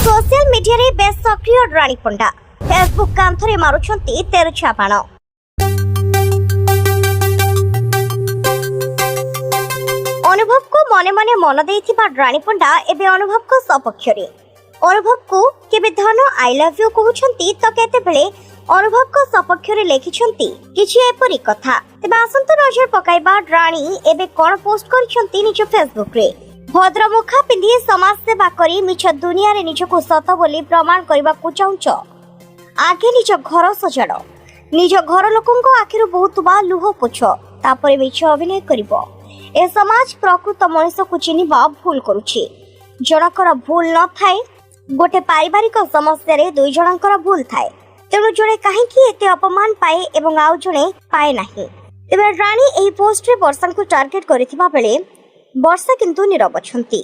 Social media रे base सक्रिय रानी पंडा Facebook कांथरे मारुछंती तेरछा बाण। अनुभव को मने मने मन देइथिबा रानी पंडा एबे अनुभव को सपक्ष रे अनुभव को केबे धन आई लव यू कहउछंती तो केते बेले अनुभव को सपक्ष रे लेखिछंती किछि एपरि कथा। तेबे आसंत नजर पकाइबा रानी एबे कोन पोस्ट करिछंती निज फेसबुक रे। भद्रमुखा पिंधि समाज सेवा करी मिछ दुनिया रे निजको सत बोली प्रमाण करबा को चाहुच। आगे निज घर सजाड़ निज घर लोकंको आखिरु बहुत बा लुह पोछ तापरे मिछ अभिनय करिवो। ए समाज प्रकृत मनुष्य को चिन्हिबा भूल करुछि। जनकर भूल न थाए गोटे पारिवारिक समस्या रे दुई जनकर भूल थाए तेणु जड़े कहीं एते अपमान पाए एवं आउ जड़े पाए नाही। तेबे रानी एही पोस्ट रे वर्षा को टार्गेट करिथिबा बेले वर्षा किंतु नीरव अछंती।